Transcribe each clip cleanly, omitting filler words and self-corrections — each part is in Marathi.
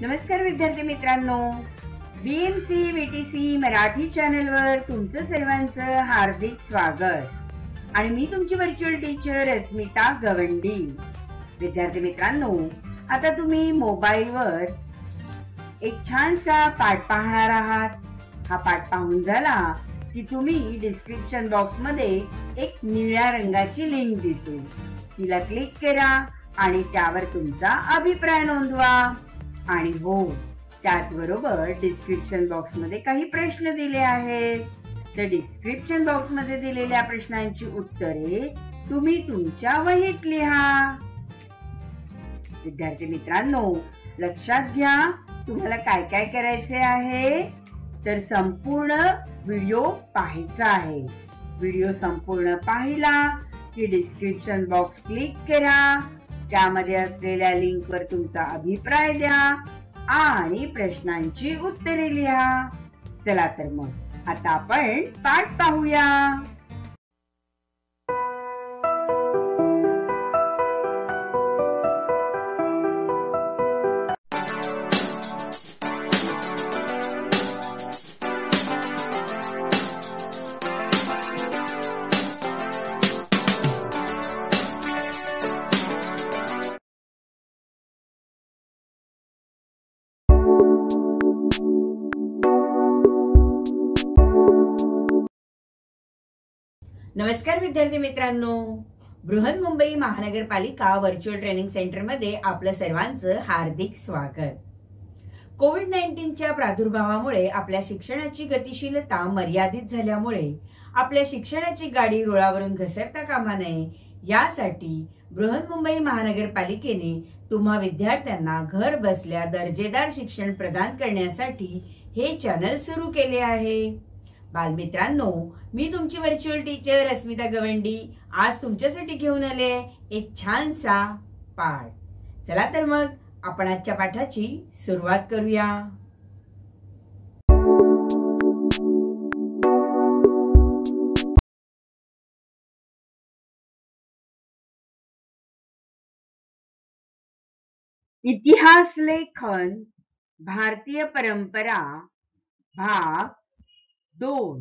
नमस्कार विद्यार्थी मित्रांनो, BMC VTC मराठी चॅनलवर तुमचं सर्वांचं हार्दिक स्वागत आणि मी तुमची व्हर्च्युअल टीचर अस्मिता गवंडी। विद्यार्थी मित्रांनो, आता तुम्ही मोबाईलवर एक छानसा पाठ पाहणार आहात। हा पाठ पाहून झाला की तुम्ही डिस्क्रिप्शन बॉक्स मध्ये एक निळ्या रंगाची लिंक दिसेल, तिला क्लिक करा आणि त्यावर तुमचा अभिप्राय नोंदवा। आणि हो, त्याचबरोबर डिस्क्रिप्शन बॉक्स मध्ये काही प्रश्न दिले आहेत। तर डिस्क्रिप्शन बॉक्स मध्ये दिलेल्या प्रश्नांची उत्तरे तुम्ही तुमच्या वहीत लिहा। विद्यार्थी मित्रांनो, लक्षात घ्या तुम्हाला काय काय करायचे आहे। तर संपूर्ण व्हिडिओ पाहायचा आहे। व्हिडिओ संपूर्ण पाहिला की डिस्क्रिप्शन बॉक्स क्लिक करा, त्यामध्ये असलेल्या लिंकवर तुमचा अभिप्राय द्या आणि प्रश्नांची उत्तरे लिहा। चला तर मग आता आपण पाठ पाहूया। नमस्कार विद्यार्थी मित्रांनो, बृहन्मुंबई महानगरपालिका व्हर्च्युअल ट्रेनिंग सेंटर मध्ये आपलं सर्वांचं हार्दिक स्वागत। कोविड-19च्या प्रादुर्भावामुळे आपल्या शिक्षणाची गतिशीलता मर्यादित झाल्यामुळे आपल्या शिक्षणाची गाडी रुळावरून घसरता कामा नये, यासाठी बृहन्मुंबई महानगरपालिकेने तुम्हा विद्यार्थ्यांना घर बसल्या दर्जेदार शिक्षण प्रदान करण्यासाठी हे चॅनल सुरू केले आहे। बालमित्रांनो, मी तुमची व्हर्च्युअल टीचर अस्मिता गवंडी आज तुमच्यासाठी घेऊन आले एक छानसा पाठ। चला तर मग आपण आजच्या पाठाची सुरुवात करूया। इतिहास लेखन भारतीय परंपरा भाग 2।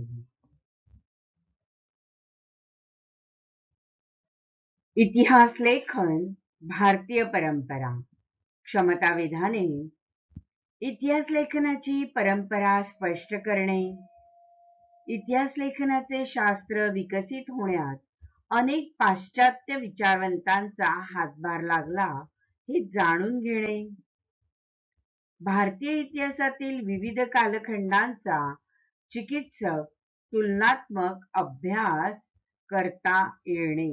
इतिहास लेखन भारतीय परंपरा। क्षमता विधाने। इतिहास लेखनाची परंपरा स्पष्ट करणे। इतिहास लेखनाचे शास्त्र विकसित होण्यात अनेक पाश्चात्य विचारवंतांचा हातभार लागला हे जाणून घेणे। भारतीय इतिहासातील विविध कालखंडांचा चिकित्सक तुलनात्मक अभ्यास करता येणे।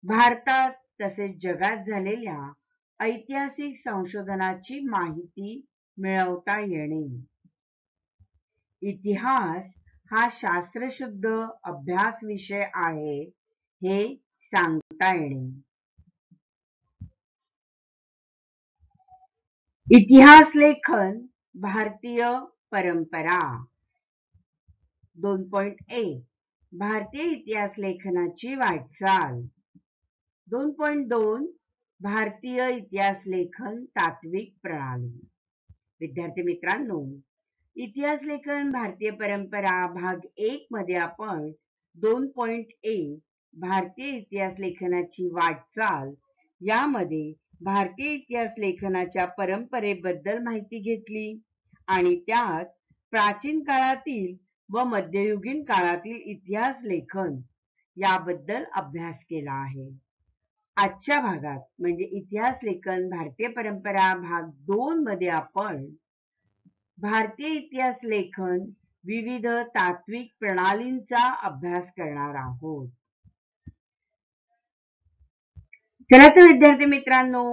भारतात तसेच जगात झालेल्या ऐतिहासिक संशोधनाची माहिती मिळवता येणे। इतिहास हा शास्त्रशुद्ध अभ्यास विषय आहे हे सांगता येणे। इतिहास लेखन भारतीय परंपरा 2.1 भारतीय इतिहास लेखनाची वाटचाल। 2.2 भारतीय इतिहास लेखन तात्विक प्रणाली। विद्यार्थी मित्रांनो, इतिहास लेखन भारतीय परंपरा भाग 1 मध्ये आपण 2.1 भारतीय इतिहास लेखनाची वाटचाल यामध्ये भारतीय इतिहास लेखनाच्या परंपरेबद्दल माहिती घेतली आणि त्यात प्राचीन काळातील व मध्ययुगीन काळातील इतिहास लेखन याबद्दल अभ्यास केला आहे। आजच्या भागात म्हणजे इतिहास लेखन भारतीय परंपरा भाग 2 मध्ये आपण भारतीय इतिहास लेखन विविध तात्विक प्रणालींचा अभ्यास करणार आहोत। चला तर विद्यार्थी मित्रांनो,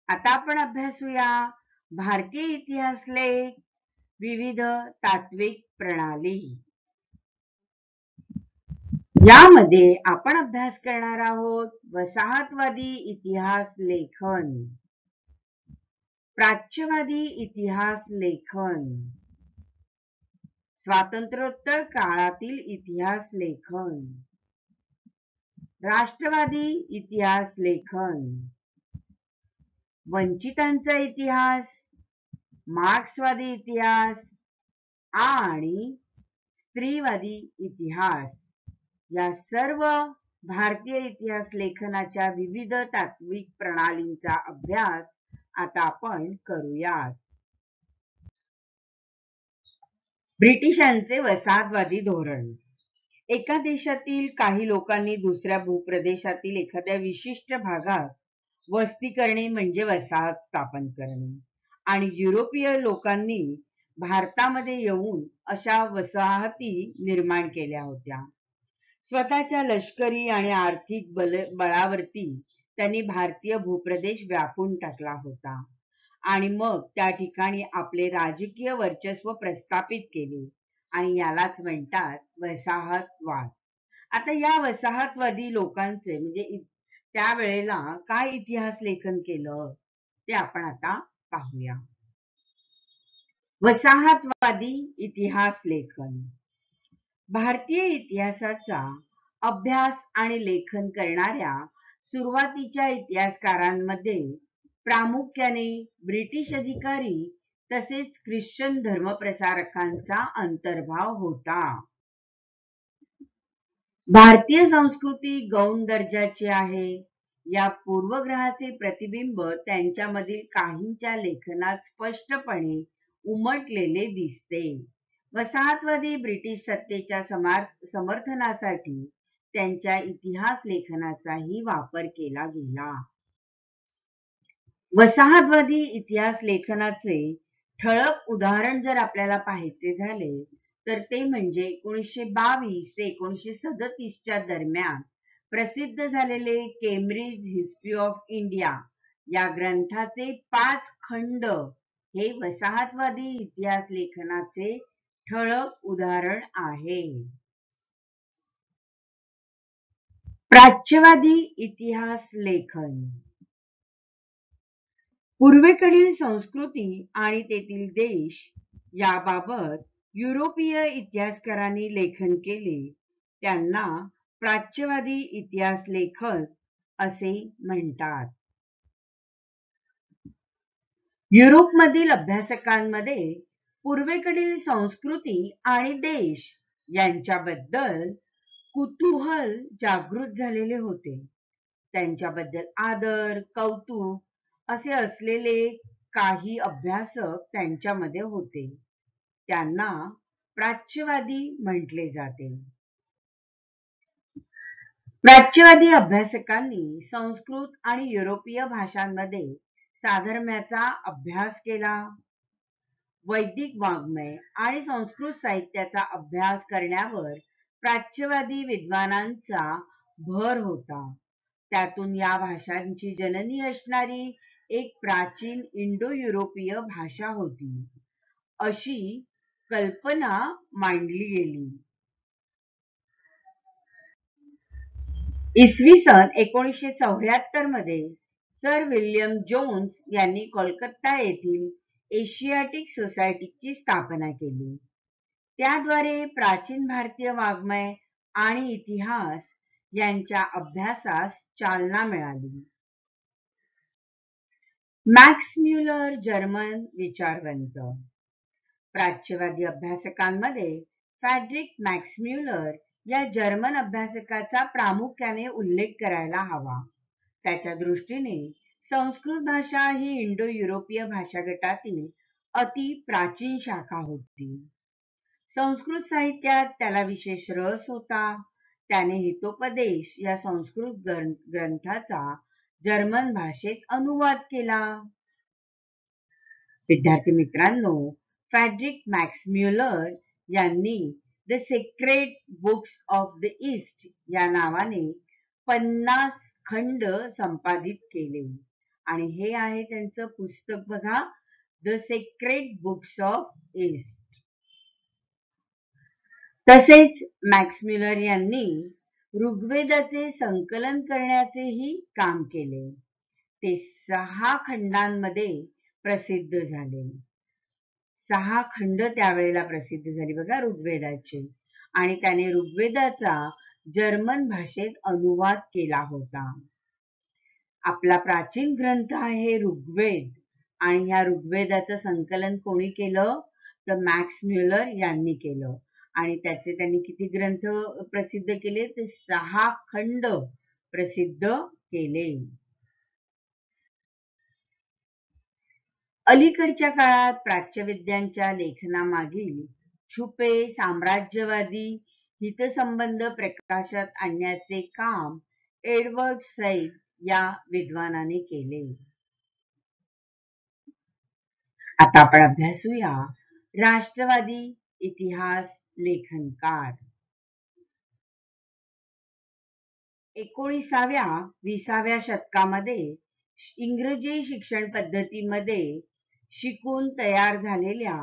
आता आपण अभ्यासूया भारतीय इतिहास लेख विविध तात्विक प्रणाली। यामध्ये आपण अभ्यास करणार आहोत वसाहतवादी इतिहास लेखन, प्राच्यवादी इतिहास लेखन, स्वातंत्र्योत्तर काळातील इतिहास लेखन, राष्ट्रवादी इतिहास लेखन, वंचितांचा इतिहास, मार्क्सवादी इतिहास आणि स्त्रीवादी इतिहास या सर्व भारतीय इतिहास लेखनाच्या विविध तात्विक प्रणालींचा अभ्यास आता आपण करूयात. ब्रिटिशांचे वसाहतवादी धोरण. एका देशातील काही लोकांनी दुसऱ्या भूप्रदेशातील एखाद्या विशिष्ट भागात वस्ती करणे म्हणजे वसाहत स्थापन करणे आणि युरोपीय लोकांनी भारतामध्ये येऊन अशा वसाहती निर्माण केल्या होत्या. स्वतःच्या लष्करी आणि आर्थिक बळावरती त्यांनी भारतीय भूप्रदेश व्यापून टाकला होता आणि मग त्या ठिकाणी आपले राजकीय वर्चस्व प्रस्थापित केले आणि यालाच म्हणतात वसाहतवाद. आता या वसाहतवादी लोकांचे म्हणजे त्यावेळेला काय इतिहास लेखन केलं ते आपण आता पाहूया. वसाहतवादी इतिहास लेखन. भारतीय इतिहासाचा अभ्यास आणि लेखन करणाऱ्या सुरुवातीच्या इतिहासकारांमध्ये प्रामुख्याने ब्रिटिश अधिकारी तसेच ख्रिश्चन धर्मप्रसारकांचा अंतर्भाव होता. भारतीय संस्कृती गौण दर्जाची आहे या पूर्वग्रहाचे प्रतिबिंब त्यांच्यामधील काहींच्या लेखनात स्पष्टपणे उमटलेले दिसते. वसाहतवादी ब्रिटिश सत्तेच्या समर्थनासाठी त्यांच्या इतिहास लेखनाचाही वापर केला गेला. वसाहतवादी इतिहास लेखनाचे ठळक उदाहरण जर आपल्याला पाहायचे झाले तर ते म्हणजे 1922 ते 1937च्या दरम्यान प्रसिद्ध झालेले केम्ब्रिज हिस्ट्री ऑफ इंडिया या ग्रंथाचे 5 खंड हे वसाहतवादी इतिहास लेखनाचे ठळक उदाहरण आहे. प्राच्यवादी इतिहास लेखन. पूर्वेकडील संस्कृती आणि तेथील देश याबाबत युरोपीय इतिहासकारांनी लेखन केले त्यांना प्राच्यवादी इतिहास लेखन असे म्हणतात. युरोपमधील अभ्यासकांमध्ये पूर्वेकडील संस्कृती आणि देश यांच्याबद्दल कुतूहल जागृत झालेले होते. त्यांच्याबद्दल आदर, कौतुक असे असलेले काही अभ्यासक त्यांच्यामध्ये होते. त्यांना प्राच्यवादी म्हटले जाते. प्राच्यवादी अभ्यासकांनी संस्कृत आणि युरोपीय भाषांमध्ये साधर्म्याचा अभ्यास केला. वैदिक वाङ्मय आणि संस्कृत साहित्याचा अभ्यास करण्यावर प्राच्यवादी विद्वानांचा भर होता. त्यातून या भाषांची जननी असणारी एक प्राचीन इंडो युरोपीय भाषा होती अशी कल्पना मांडली गेली. इसवी सन 1974 मध्ये सर विल्यम जोन्स यांनी कोलकाता येथील एशियाटिक सोसायटीची स्थापना केली. त्याद्वारे प्राचीन भारतीय वाङ्मय आणि इतिहास यांच्या अभ्यासास चालना मिळाली. मॅक्स म्युलर जर्मन विचारवंत. प्राच्यवादी अभ्यासकांमध्ये फ्रेडरिक मॅक्स म्युलर या जर्मन अभ्यासकाचा प्रामुख्याने उल्लेख करायला हवा. त्याच्या दृष्टीने संस्कृत भाषा ही इंडो युरोपीय भाषा गटातील अति प्राचीन शाखा होती. संस्कृत साहित्यात त्याला विशेष रस होता. त्याने हितोपदेश या संस्कृत ग्रंथाचा जर्मन भाषेत अनुवाद केला. विद्यार्थी मित्रांनो, फ्रेडरिक मॅक्स म्युलर यांनी the sacred books of the east या नावाने 50 खंड संपादित केले आणि हे आहे त्यांचं पुस्तक बघा, the sacred books of east. तसेच मॅक्स म्युलर यांनी ऋग्वेदाचे संकलन करण्याचेही काम केले. ते 6 खंडांमध्ये प्रसिद्ध झाले. 6 खंड त्यावेळेला प्रसिद्ध झाली बघा ऋग्वेदाचे आणि त्याने ऋग्वेदाचा जर्मन भाषेत अनुवाद केला होता. आपला प्राचीन ग्रंथ आहे ऋग्वेद आणि ह्या ऋग्वेदाचं संकलन कोणी केलं तर मॅक्स म्युलर यांनी केलं आणि त्यांनी किती ग्रंथ प्रसिद्ध केले ते 6 खंड प्रसिद्ध केले. अलीकडच्या काळात प्राच्यविद्यांच्या लेखनामागील छुपे साम्राज्यवादी हितसंबंध प्रकाशात आणण्याचे काम एडवर्ड सईद या विद्वानाने केले. आता आपण अभ्यासूया राष्ट्रवादी इतिहास लेखनकार. 19व्या-20व्या शतकामध्ये इंग्रजी शिक्षण पद्धतीमध्ये शिकून तयार झालेल्या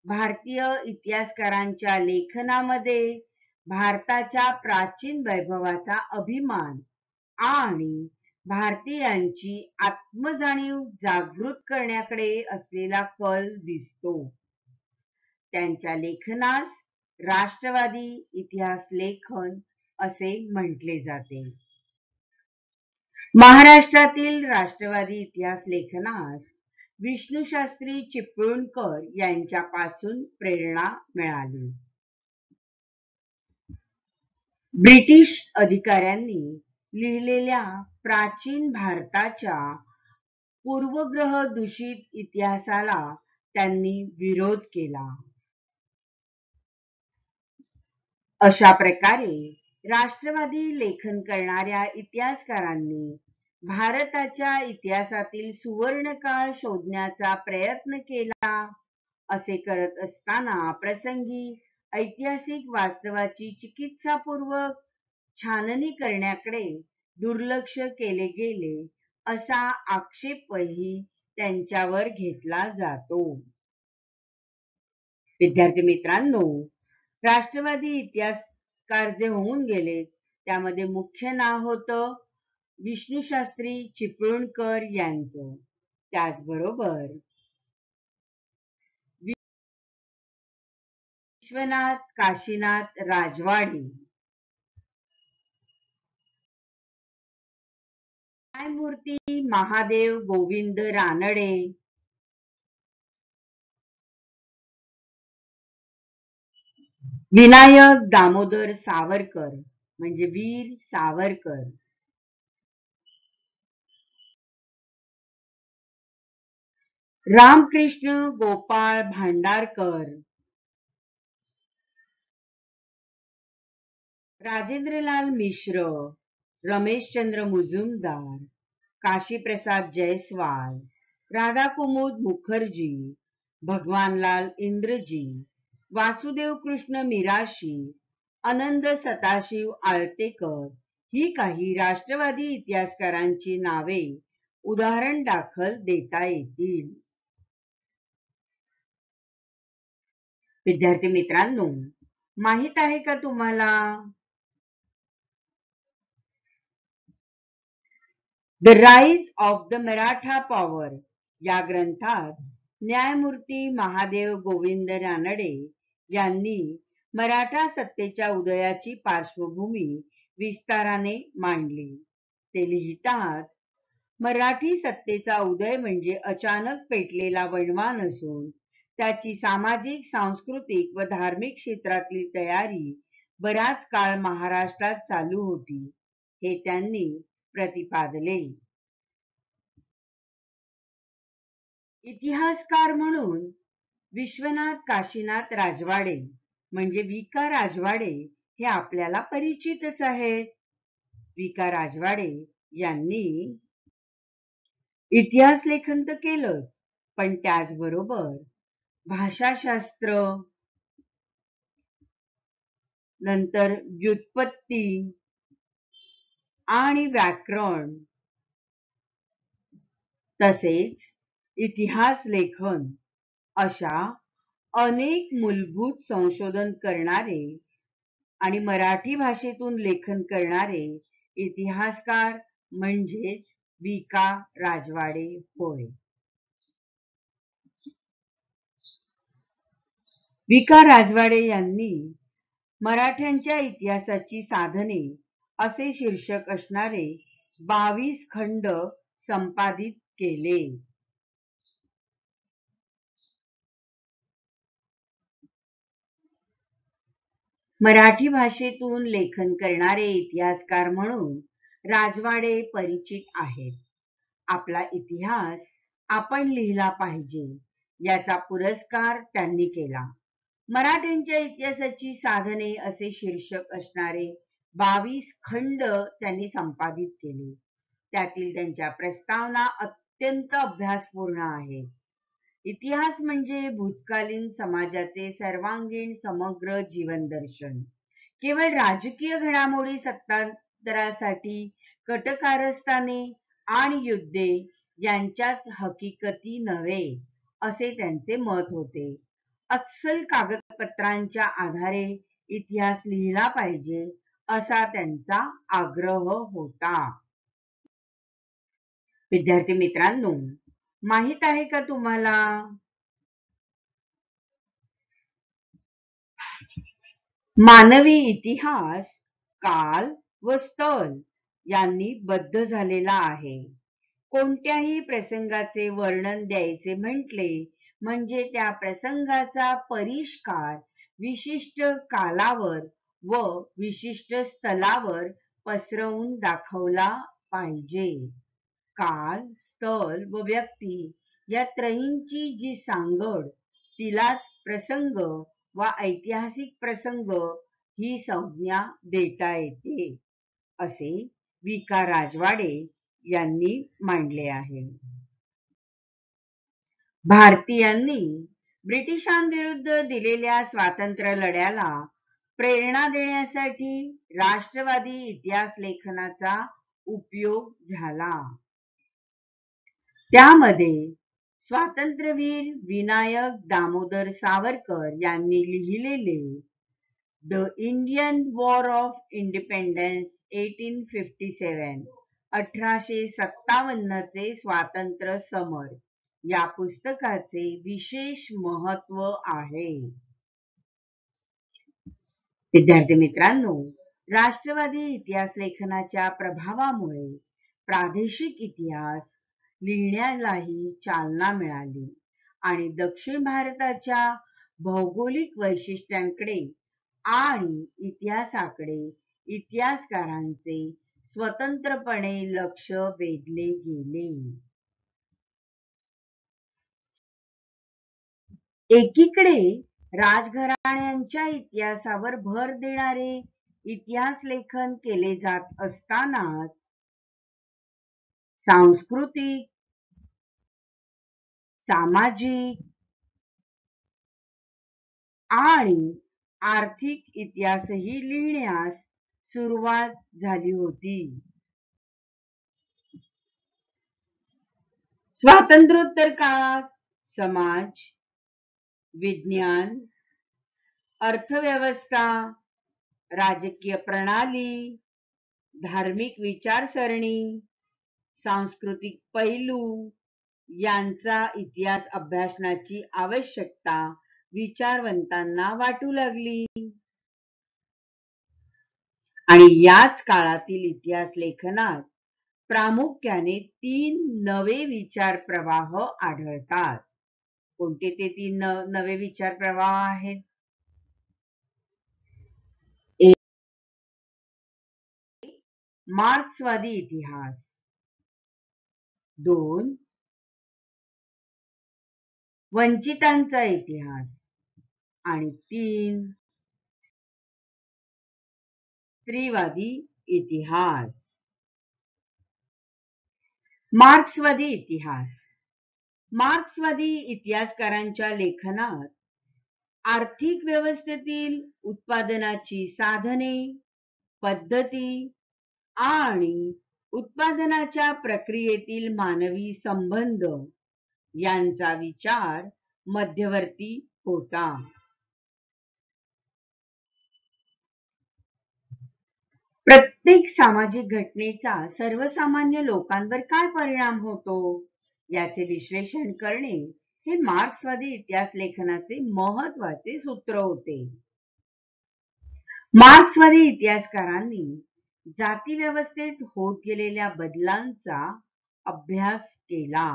भारतीय इतिहासकारांच्या लेखनामध्ये भारताच्या प्राचीन वैभवाचा अभिमान आणि भारतीयांची आत्मजाणीव जागृत करण्याकडे असलेला कल दिसतो. त्यांच्या लेखनास राष्ट्रवादी इतिहास लेखन असे म्हटले जाते. महाराष्ट्रातील राष्ट्रवादी इतिहास लेखनास विष्णुशास्त्री चिपळूणकर यांच्यापासून प्रेरणा मिळाली. ब्रिटिश अधिकाऱ्यांनी लिहिलेल्या प्राचीन भारताच्या पूर्वग्रह दूषित इतिहासाला त्यांनी विरोध केला. अशा प्रकारे राष्ट्रवादी लेखन करणाऱ्या इतिहासकारांनी भारताच्या इतिहासातील सुवर्णकाळ शोधण्याचा प्रयत्न केला. असे करत असताना प्रसंगी ऐतिहासिक वास्तवाची चिकित्सापूर्वक छाननी करण्याकडे दुर्लक्ष केले गेले असा आक्षेपही त्यांच्यावर घेतला जातो. विद्यार्थी मित्रांनो, राष्ट्रवादी इतिहासकार जे होऊन गेले त्यामध्ये मुख्य नाव होतं विष्णुशास्त्री चिपळूणकर यांचं. त्याचबरोबर विश्वनाथ काशीनाथ राजवाडे, न्यायमूर्ती महादेव गोविंद रानडे, विनायक दामोदर सावरकर म्हणजे वीर सावरकर, रामकृष्ण गोपाळ भांडारकर, राजेंद्रलाल मिश्र, रमेशचंद्र मुजुमदार, काशीप्रसाद जयस्वाल, राधाकुमुद मुखर्जी, भगवानलाल इंद्रजी, वासुदेव कृष्ण मिराशी, आनंद सदाशिव आळतेकर ही काही राष्ट्रवादी इतिहासकारांची नावे उदाहरण दाखल देता येतील. विद्यार्थी मित्रांनो, माहित आहे का तुम्हाला the rise of the Maratha power या ग्रंथात न्यायमूर्ती महादेव गोविंद रानडे यांनी मराठा सत्तेच्या उदयाची पार्श्वभूमी विस्ताराने मांडली. ते लिहितात, मराठी सत्तेचा उदय म्हणजे अचानक पेटलेला वणवा नसून त्याची सामाजिक, सांस्कृतिक व धार्मिक क्षेत्रातली तयारी बराच काळ महाराष्ट्रात चालू होती, हे त्यांनी प्रतिपादले. इतिहासकार म्हणून विश्वनाथ काशीनाथ राजवाडे म्हणजे विका राजवाडे हे आपल्याला परिचितच आहेत. विका राजवाडे यांनी इतिहास लेखन तर केलं, पण त्याचबरोबर भाषाशास्त्र, नंतर व्युत्पत्ती आणि व्याकरण तसेच इतिहास लेखन अशा अनेक मूलभूत संशोधन करणारे आणि मराठी भाषेतून लेखन करणारे इतिहासकार म्हणजेच विका राजवाडे होय. विका राजवाडे यांनी मराठ्यांच्या इतिहासाची साधने असे शीर्षक असणारे 22 खंड संपादित केले. मराठी भाषेतून लेखन करणारे इतिहासकार म्हणून राजवाडे परिचित आहेत. आपला इतिहास आपण लिहिला पाहिजे याचा पुरस्कार त्यांनी केला. मराठ्यांच्या इतिहासाची साधने असे शीर्षक असणारे 22 खंड त्यांनी संपादित केले. त्यातील त्यांच्या प्रस्तावना अत्यंत अभ्यासपूर्ण आहेत. इतिहास म्हणजे भूतकालीन समाजाचे सर्वांगीण समग्र जीवनदर्शन. केवळ राजकीय घडामोडी, सत्तांतरासाठी कटकारस्थाने आणि युद्धे यांच्याच हकीकती नव्हे, असे त्यांचे मत होते. अस्सल कागदपत्रांच्या आधारे इतिहास लिहिला पाहिजे असा त्यांचा आग्रह होता. विद्यार्थी मित्रांनो, माहित आहे का तुम्हाला मानवी इतिहास काल व स्थळ यांनी बद्ध झालेला आहे. कोणत्याही प्रसंगाचे वर्णन द्यायचे म्हटले म्हणजे त्या प्रसंगाचा परिष्कार विशिष्ट कालावर व विशिष्ट स्थलावर पसरवून दाखवला पाहिजे. काल, स्थळ व व्यक्ती या त्रयींची जी सांगड, तिलाच प्रसंग वा ऐतिहासिक प्रसंग ही संज्ञा देता येते, असे वि.का. राजवाडे यांनी मांडले आहे. भारतीयांनी ब्रिटिशांविरुद्ध दिलेल्या स्वातंत्र्य लढ्याला प्रेरणा देण्यासाठी राष्ट्रवादी इतिहास लेखनाचा उपयोग झाला. त्यामध्ये स्वातंत्र्यवीर विनायक दामोदर सावरकर यांनी लिहिलेले the Indian war of independence 1857 1857 चे स्वातंत्र्य समर या पुस्तकाचे विशेष महत्व आहे. विद्यार्थी मित्रांनो, राष्ट्रवादी इतिहास लेखनाच्या प्रभावामुळे प्रादेशिक इतिहास लिहिण्यालाही चालना मिळाली आणि दक्षिण भारताच्या भौगोलिक वैशिष्ट्यांकडे आणि इतिहासाकडे इतिहासकारांचे स्वतंत्रपणे लक्ष वेधले गेले. एकीकडे राजघराण्यांच्या इतिहासावर भर देणारे इतिहास लेखन केले जात असतानाच सांस्कृतिक, सामाजिक आणि आर्थिक इतिहासही लिहिण्यास सुरुवात झाली होती. स्वातंत्र्योत्तर काळात समाज, विज्ञान, अर्थव्यवस्था, राजकीय प्रणाली, धार्मिक विचारसरणी, सांस्कृतिक पैलू यांचा इतिहास अभ्यासनाची आवश्यकता विचारवंतांना वाटू लागली आणि याच काळातील इतिहास लेखनात प्रामुख्याने 3 नवे विचार प्रवाह आढळतात. कोणते ते 3 नवे विचार प्रवाह आहेत? मार्क्सवादी इतिहास, 2 वंचितांचा इतिहास आणि 3 स्त्रीवादी इतिहास. मार्क्सवादी इतिहास. मार्क्सवादी इतिहासकारांच्या लेखनात आर्थिक व्यवस्थेतील उत्पादनाची साधने, पद्धती आणि उत्पादनाच्या प्रक्रियेतील मानवी संबंध यांचा विचार मध्यवर्ती होता. प्रत्येक सामाजिक घटनेचा सर्वसामान्य लोकांवर काय परिणाम होतो याचे विश्लेषण करणे हे मार्क्सवादी इतिहास लेखनाचे महत्त्वाचे सूत्र होते. मार्क्सवादी इतिहासकारांनी जाती व्यवस्थेत होत गेलेल्या बदलांचा अभ्यास केला.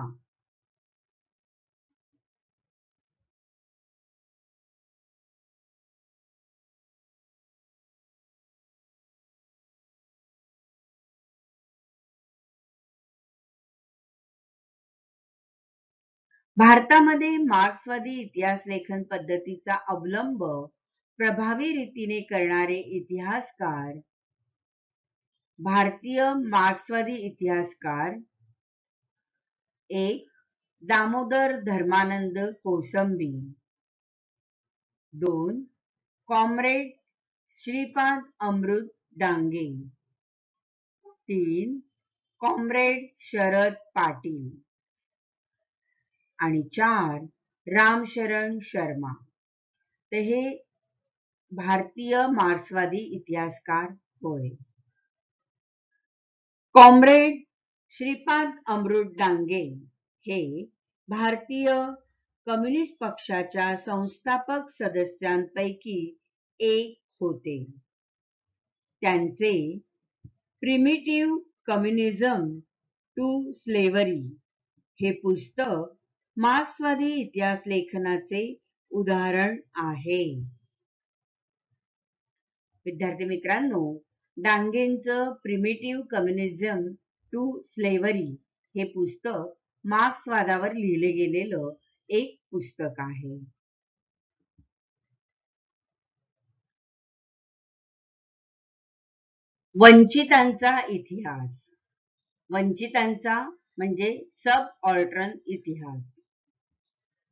भारतामध्ये मार्क्सवादी इतिहास लेखन पद्धतीचा अवलंब प्रभावी रीतीने करणारे इतिहासकार भारतीय मार्क्सवादी इतिहासकार एक दामोदर धर्मानंद कोसंबी, दोन कॉम्रेड श्रीपाद अमृत डांगे, तीन कॉम्रेड शरद पाटील आणि चार रामशरण शर्मा. तर हे भारतीय मार्क्सवादी इतिहासकार होय. कॉम्रेड श्रीपाद अमृत डांगे हे भारतीय कम्युनिस्ट पक्षाच्या संस्थापक सदस्यांपैकी एक होते. त्यांचे प्रिमिटिव्ह कम्युनिझम टू स्लेव्हरी हे पुस्तक मार्क्सवादी इतिहास लेखनाचे उदाहरण आहे. विद्यार्थी मित्रांनो, डांगेंचं प्रिमिटिव्ह कम्युनिझम टू स्लेव्हरी हे पुस्तक मार्क्सवादावर लिहिले गेलेलं एक पुस्तक आहे. वंचितांचा इतिहास. वंचितांचा म्हणजे सब ऑल्टर्न इतिहास.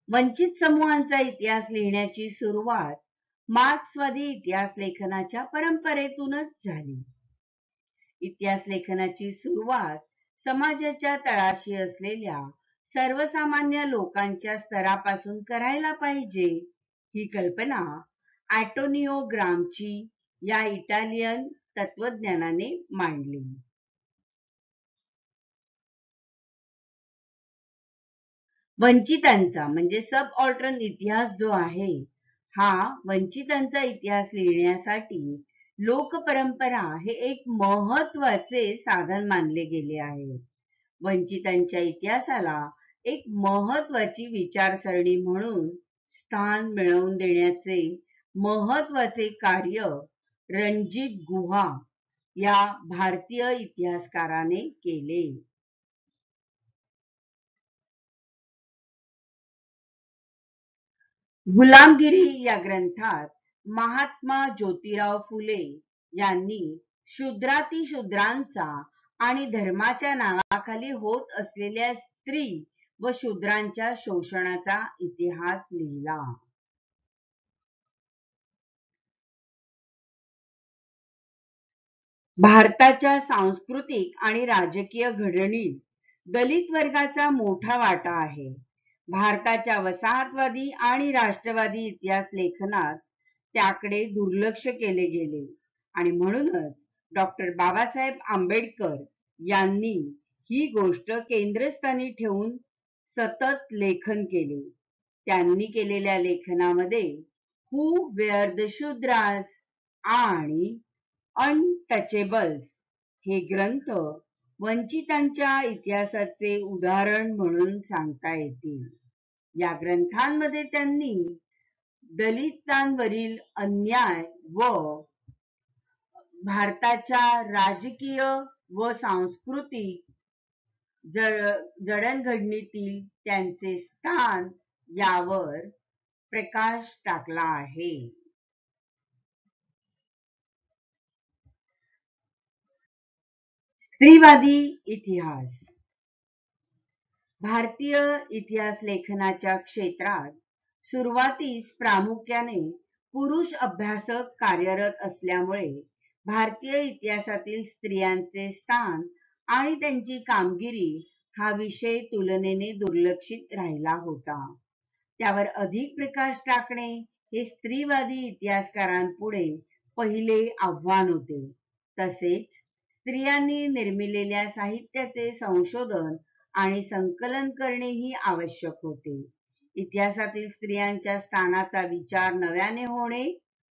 वंचित समूहांचा इतिहास लिहिण्याची सुरुवात मार्क्सवादी इतिहास लेखनाच्या परंपरेतूनच झाली. इतिहास लेखनाची सुरुवात समाजाच्या तळाशी असलेल्या सर्वसामान्य लोकांच्या स्तरापासून करायला पाहिजे ही कल्पना अँटोनियो ग्रामची या इटालियन तत्वज्ञानाने मांडली. वंचितांचा म्हणजे सब ऑल्टर्न इतिहास जो आहे हा वंचितांचा इतिहास लिहिण्यासाठी लोकपरंपरा हे एक महत्वाचे साधन मानले गेले आहे. वंचितांच्या इतिहासाला एक महत्वाची विचारसरणी म्हणून स्थान मिळवून देण्याचे महत्वाचे कार्य रणजित गुहा या भारतीय इतिहासकाराने केले. गुलामगिरी या ग्रंथात महात्मा ज्योतिराव फुले यांनी शूद्रातिशूद्रांचा आणि धर्माच्या नावाखाली होत असलेल्या स्त्री व शूद्रांच्या शोषणाचा इतिहास लिहिला. भारताच्या सांस्कृतिक आणि राजकीय घडणीत दलित वर्गाचा मोठा वाटा आहे. भारताच्या वसाहतवादी आणि राष्ट्रवादी इतिहास लेखनात त्याकडे दुर्लक्ष केले गेले आणि म्हणूनच डॉक्टर बाबासाहेब आंबेडकर यांनी ही गोष्ट केंद्रस्थानी ठेवून सतत लेखन केले. त्यांनी केलेल्या लेखनामध्ये हू वेअर द शूद्रास आणि अनटचेबल्स हे ग्रंथ वंचितांच्या इतिहासाचे उदाहरण म्हणून सांगता येतील. या ग्रंथांमध्ये त्यांनी दलितांवरील अन्याय व भारताच्या राजकीय व सांस्कृतिक जडणघडणीतील त्यांचे स्थान यावर प्रकाश टाकला आहे. स्त्रीवादी इतिहास. भारतीय इतिहास लेखनाच्या क्षेत्रात सुरुवातीस प्रामुख्याने पुरुष अभ्यासक कार्यरत असल्यामुळे भारतीय इतिहासातील स्त्रियांचे स्थान आणि त्यांची कामगिरी हा विषय तुलनेने दुर्लक्षित राहिला होता. त्यावर अधिक प्रकाश टाकणे हे स्त्रीवादी इतिहासकारांपुढे पहिले आव्हान होते. तसेच स्त्रियांनी निर्मिलेल्या साहित्याचे संशोधन आणि संकलन करणेही आवश्यक होते. इतिहासातील स्त्रियांच्या स्थानाचा विचार नव्याने होणे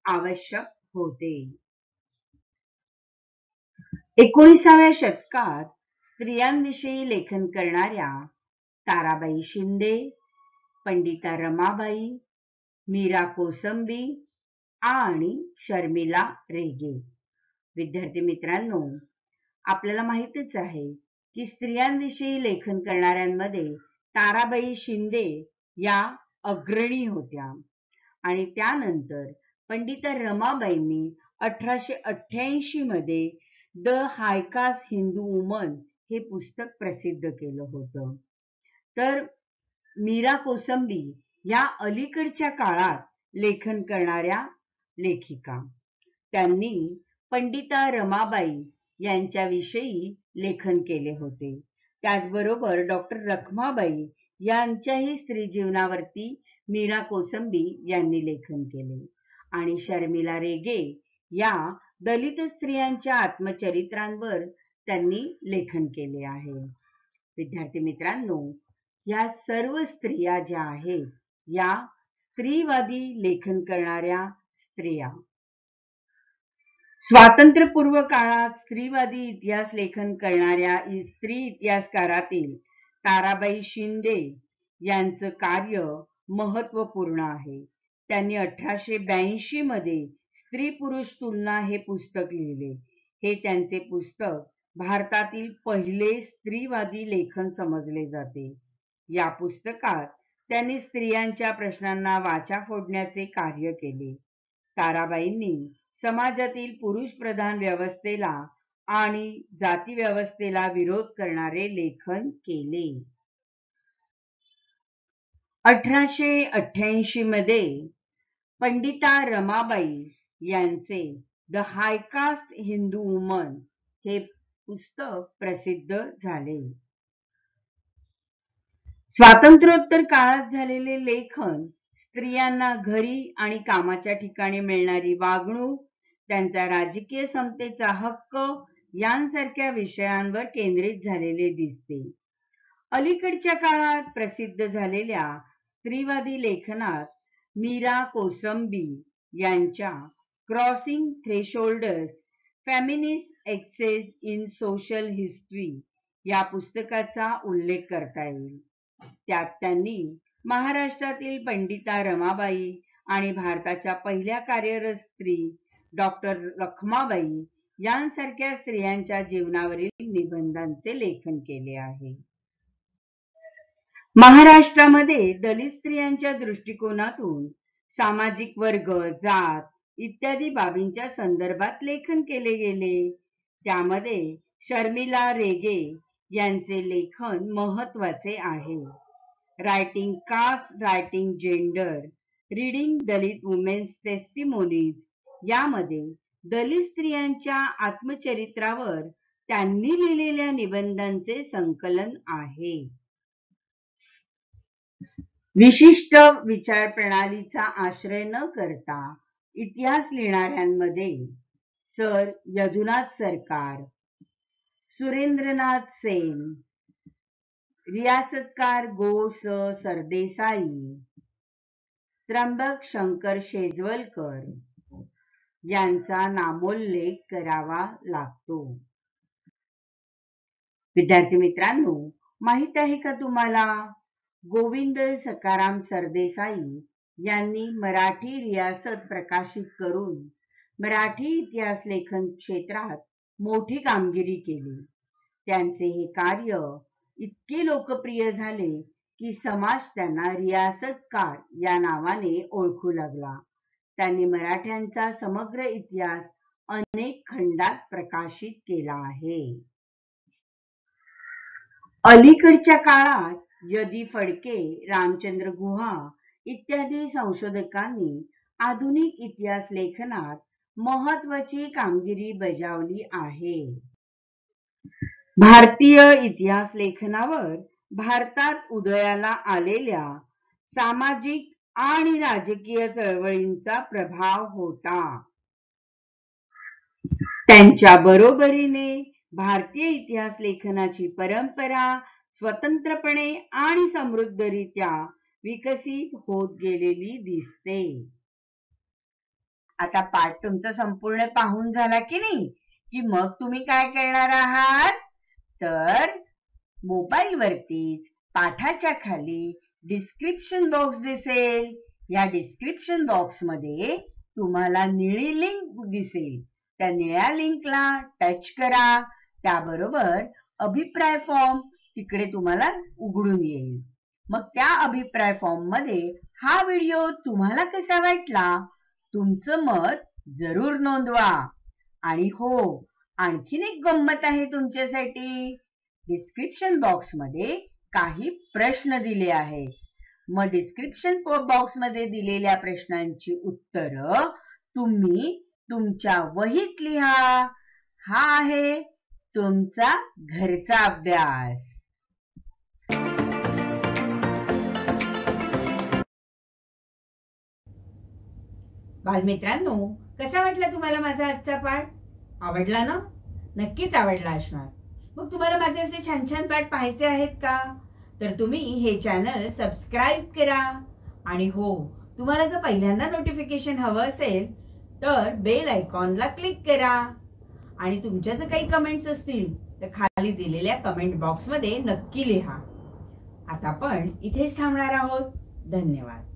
आवश्यक होते. 19व्या शतकात स्त्रियांविषयी लेखन करणाऱ्या ताराबाई शिंदे, पंडिता रमाबाई, मीरा कोसंबी आणि शर्मिला रेगे. विद्यार्थी मित्रांनो, आपल्याला माहितीच आहे की स्त्रियांविषयी लेखन करणाऱ्यांमध्ये ताराबाई शिंदे या अग्रणी होत्या आणि त्यानंतर पंडिता रमाबाईंनी 1888 मध्ये the high caste Hindu woman हे पुस्तक प्रसिद्ध केलं होतं. तर मीरा कोसंबी या अलीकडच्या काळात लेखन करणाऱ्या लेखिका. त्यांनी पंडिता रमाबाई यांच्याविषयी लेखन केले होते. त्याचबरोबर डॉक्टर रखमाबाई यांच्याही स्त्री जीवनावरती मीरा कोसंबी यांनी लेखन केले आणि शर्मिला रेगे या दलित स्त्रियांच्या आत्मचरित्रांवर त्यांनी लेखन केले आहे. विद्यार्थी मित्रांनो, या सर्व स्त्रिया ज्या आहेत या स्त्रीवादी लेखन करणाऱ्या स्त्रिया. स्वातंत्र्यपूर्व काळात स्त्रीवादी इतिहास लेखन करणाऱ्या स्त्री इतिहासकारातील ताराबाई शिंदे यांचं कार्य महत्वपूर्ण आहे. त्यांनी 1882 मध्ये स्त्री पुरुष तुलना हे पुस्तक लिहिले. हे त्यांचे पुस्तक भारतातील पहिले स्त्रीवादी लेखन समजले जाते. या पुस्तकात त्यांनी स्त्रियांच्या प्रश्नांना वाचा फोडण्याचे कार्य केले. ताराबाईंनी समाजातील पुरुष प्रधान व्यवस्थेला आणि जाती व्यवस्थेला विरोध करणारे लेखन केले. 1888 मध्ये पंडिता रमाबाई यांचे the high caste Hindu woman हे पुस्तक प्रसिद्ध झाले. स्वातंत्र्योत्तर काळात झालेले लेखन स्त्रियांना घरी आणि कामाच्या ठिकाणी मिळणारी वागणूक, त्यांचा राजकीय समतेचा हक्क यांसारख्या विषयांवर केंद्रित झालेले दिसते. अलीकडच्या काळात प्रसिद्ध झालेल्या स्त्रीवादी लेखनात मीरा कोसंबी यांच्या crossing thresholds, feminist essays in social history या पुस्तकाचा उल्लेख करता येईल. त्यात त्यांनी महाराष्ट्रातील पंडिता रमाबाई आणि भारताच्या पहिल्या कार्यरत स्त्री डॉक्टर रखमाबाई यांसारख्या स्त्रियांच्या जीवनावरील निबंधांचे लेखन केले आहे. महाराष्ट्रामध्ये दलित स्त्रियांच्या दृष्टिकोनातून सामाजिक वर्ग, जात इत्यादी बाबींच्या संदर्भात लेखन केले गेले. त्यामध्ये शर्मिला रेगे यांचे लेखन महत्वाचे आहे. Writing caste, writing gender, reading Dalit women's testimonies यामध्ये दलित स्त्रियांच्या आत्मचरित्रावर त्यांनी लिहिलेल्या निबंधांचे संकलन आहे. विशिष्ट विचार प्रणालीचा आश्रय न करता इतिहास लिहिणाऱ्यांमध्ये सर यदुनाथ सरकार, सुरेंद्रनाथ सेन, रियासतकार गो. स. सरदेसाई, त्र्यंबक शंकर शेजवलकर यांचा नामोल्लेख करावा लागतो. विद्यार्थी मित्रांनो, माहित आहे का तुम्हाला गोविंद सखाराम सरदेसाई यांनी मराठी रियासत प्रकाशित करून मराठी इतिहास लेखन क्षेत्रात मोठी कामगिरी केली. त्यांचे हे कार्य इतके लोकप्रिय झाले की समाज त्यांना रियासतकार या नावाने ओळखू लागला. त्यांनी मराठ्यांचा समग्र इतिहास अनेक खंडात प्रकाशित केला आहे. अलीकडच्या काळात यदी फडके, रामचंद्र गुहा इत्यादी संशोधकांनी आधुनिक इतिहास लेखनात महत्वाची कामगिरी बजावली आहे. भारतीय इतिहास लेखनावर भारतात उदयाला आलेल्या सामाजिक आणि राजकीय चळवळींचा प्रभाव होता. त्यांच्या बरोबरीने भारतीय इतिहास लेखनाची परंपरा स्वतंत्रपणे आणि समृद्धरित्या विकसित होत गेलेली दिसते. आता पाठ तुमचा संपूर्ण पाहून झाला की नाही, की मग तुम्ही काय करणार आहात, तर मोबाईलवरतीच पाठाच्या खाली डिस्क्रिप्शन बॉक्स दिसेल. या डिस्क्रिप्शन बॉक्समध्ये तुम्हाला निळी लिंक दिसेल. त्या निळ्या लिंकला टच करा. त्याबरोबर अभिप्राय फॉर्म तिकडे तुम्हाला उघडून येईल. मग त्या अभिप्राय फॉर्म मध्ये हा व्हिडिओ तुम्हाला कसा वाटला तुमचं मत जरूर नोंदवा. आणि हो, आणखीन एक गंमत आहे तुमच्यासाठी. डिस्क्रिप्शन बॉक्स मध्ये काही प्रश्न दिले आहेत. मग डिस्क्रिप्शन बॉक्स मध्ये दिलेल्या प्रश्नांची उत्तरं तुम्ही तुमच्या वहीत लिहा. हा आहे तुमचा घरचा अभ्यास. बालमित्रांनो, कसा वाटला तुम्हाला माझा आजचा पाठ? आवडला ना? नक्कीच आवडला असणार. मग तुम्हाला माझे असे छान छान पाठ पाहायचे आहेत का? तर तुम्ही हे चॅनल सबस्क्राईब करा. आणि हो, तुम्हाला जर पहिल्यांदा नोटिफिकेशन हवं असेल तर बेल आयकॉनला क्लिक करा. आणि तुमच्या जर काही कमेंट्स असतील तर खाली दिलेल्या कमेंट बॉक्समध्ये नक्की लिहा. आता आपण इथेच थांबणार आहोत. धन्यवाद.